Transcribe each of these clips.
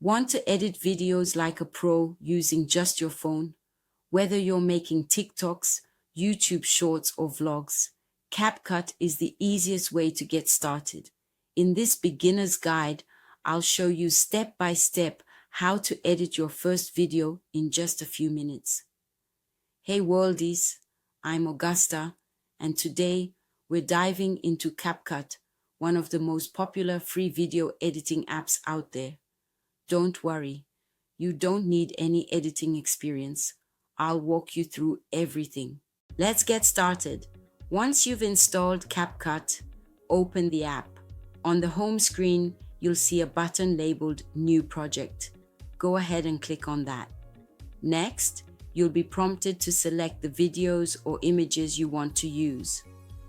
Want to edit videos like a pro using just your phone? Whether you're making TikToks, YouTube shorts, or vlogs, CapCut is the easiest way to get started. In this beginner's guide, I'll show you step by step how to edit your first video in just a few minutes. Hey worldies, I'm Augusta, and today we're diving into CapCut, one of the most popular free video editing apps out there. Don't worry, you don't need any editing experience. I'll walk you through everything. Let's get started. Once you've installed CapCut, open the app. On the home screen, you'll see a button labeled New Project. Go ahead and click on that. Next, you'll be prompted to select the videos or images you want to use.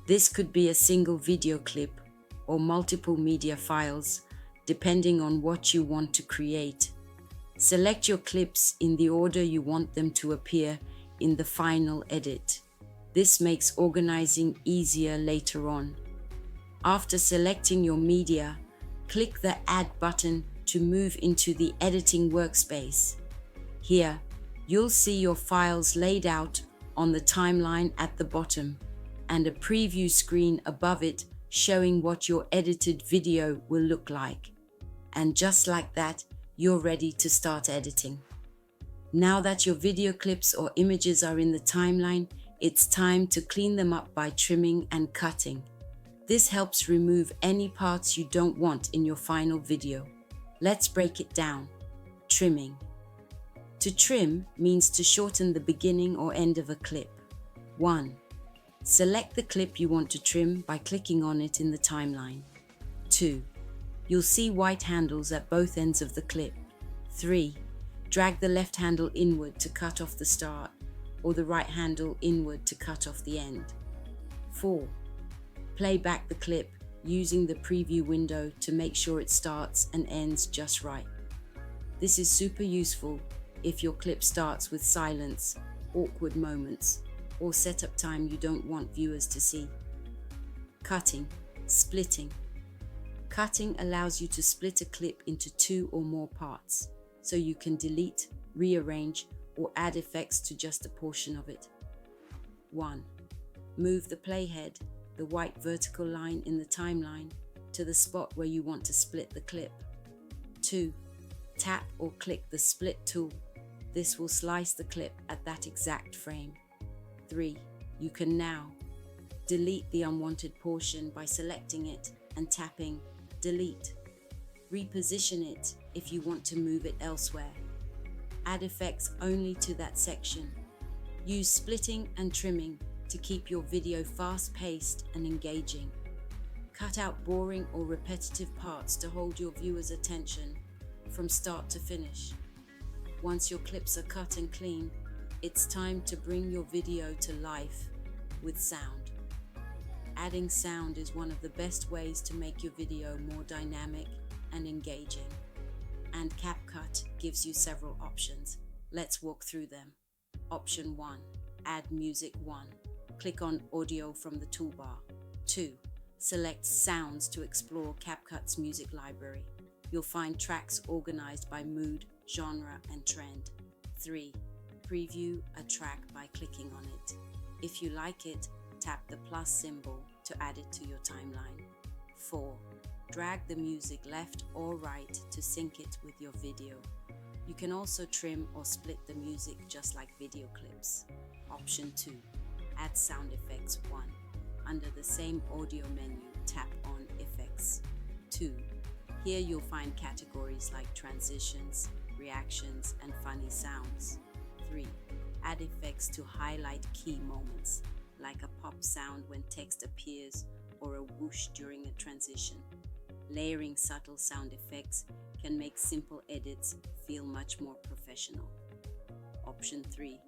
This could be a single video clip or multiple media files, depending on what you want to create. Select your clips in the order you want them to appear in the final edit. This makes organizing easier later on. After selecting your media, click the Add button to move into the editing workspace. Here, you'll see your files laid out on the timeline at the bottom and a preview screen above it showing what your edited video will look like. And just like that, you're ready to start editing. Now that your video clips or images are in the timeline, it's time to clean them up by trimming and cutting. This helps remove any parts you don't want in your final video. Let's break it down. Trimming. To trim means to shorten the beginning or end of a clip. 1. Select the clip you want to trim by clicking on it in the timeline. 2. You'll see white handles at both ends of the clip. 3. Drag the left handle inward to cut off the start, or the right handle inward to cut off the end. 4. Play back the clip using the preview window to make sure it starts and ends just right. This is super useful if your clip starts with silence, awkward moments, or setup time you don't want viewers to see. Cutting, splitting. Cutting allows you to split a clip into 2 or more parts, so you can delete, rearrange, or add effects to just a portion of it. 1. Move the playhead, the white vertical line in the timeline, to the spot where you want to split the clip. 2. Tap or click the split tool. This will slice the clip at that exact frame. 3. You can now delete the unwanted portion by selecting it and tapping Delete. Reposition it if you want to move it elsewhere. Add effects only to that section. Use splitting and trimming to keep your video fast-paced and engaging. Cut out boring or repetitive parts to hold your viewers' attention from start to finish. Once your clips are cut and clean, it's time to bring your video to life with sound. Adding sound is one of the best ways to make your video more dynamic and engaging. And CapCut gives you several options. Let's walk through them. Option 1. Add Music 1. Click on Audio from the toolbar. 2. Select Sounds to explore CapCut's music library. You'll find tracks organized by mood, genre, and trend. 3. Preview a track by clicking on it. If you like it, tap the plus symbol to add it to your timeline. 4. Drag the music left or right to sync it with your video. You can also trim or split the music just like video clips. Option 2. Add sound effects 1. Under the same audio menu, tap on Effects. 2. Here you'll find categories like transitions, reactions, and funny sounds. 3. Add effects to highlight key moments, like a pop sound when text appears or a whoosh during a transition. Layering subtle sound effects can make simple edits feel much more professional. Option 3.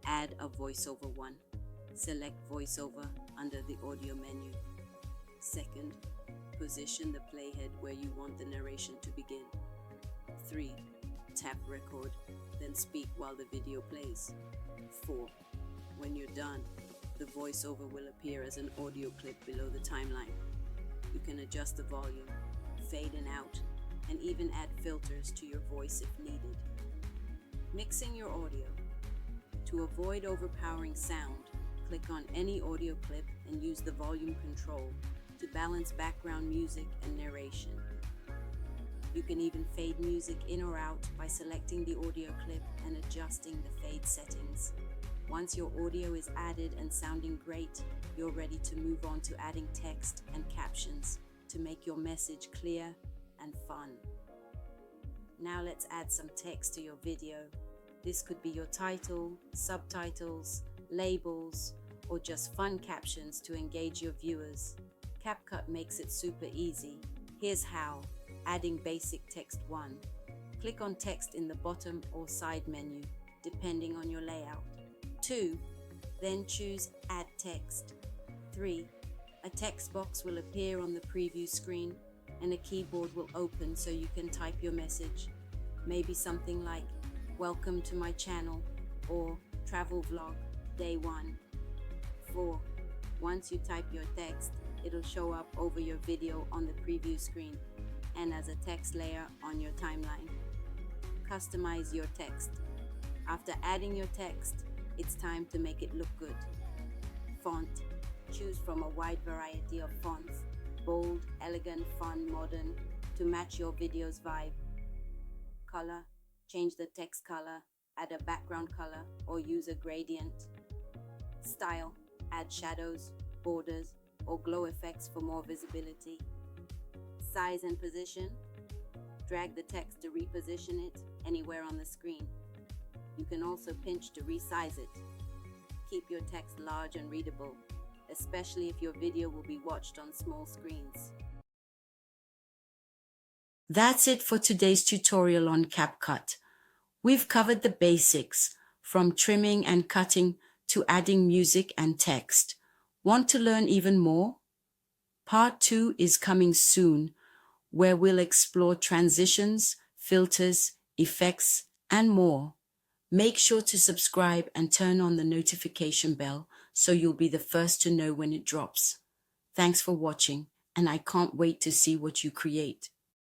Add a voiceover 1. Select voiceover under the audio menu. 2nd, position the playhead where you want the narration to begin. 3. Tap record, then speak while the video plays. 4. When you're done, the voiceover will appear as an audio clip below the timeline. You can adjust the volume, fade in out, and even add filters to your voice if needed. Mixing your audio. To avoid overpowering sound, click on any audio clip and use the volume control to balance background music and narration. You can even fade music in or out by selecting the audio clip and adjusting the fade settings. Once your audio is added and sounding great, you're ready to move on to adding text and captions to make your message clear and fun. Now let's add some text to your video. This could be your title, subtitles, labels, or just fun captions to engage your viewers. CapCut makes it super easy. Here's how. Adding basic text 1. Click on text in the bottom or side menu, depending on your layout. 2. Then choose Add Text. 3. A text box will appear on the preview screen and a keyboard will open so you can type your message. Maybe something like, "Welcome to my channel," or "Travel Vlog, Day 1. 4. Once you type your text, it'll show up over your video on the preview screen and as a text layer on your timeline. Customize your text. After adding your text, it's time to make it look good. Font. Choose from a wide variety of fonts, bold, elegant, fun, modern, to match your video's vibe. Color. Change the text color, add a background color, or use a gradient. Style. Add shadows, borders, or glow effects for more visibility. Size and position. Drag the text to reposition it anywhere on the screen. You can also pinch to resize it. Keep your text large and readable, especially if your video will be watched on small screens. That's it for today's tutorial on CapCut. We've covered the basics, from trimming and cutting to adding music and text. Want to learn even more? Part 2 is coming soon, where we'll explore transitions, filters, effects, and more. Make sure to subscribe and turn on the notification bell so you'll be the first to know when it drops. Thanks for watching, and I can't wait to see what you create.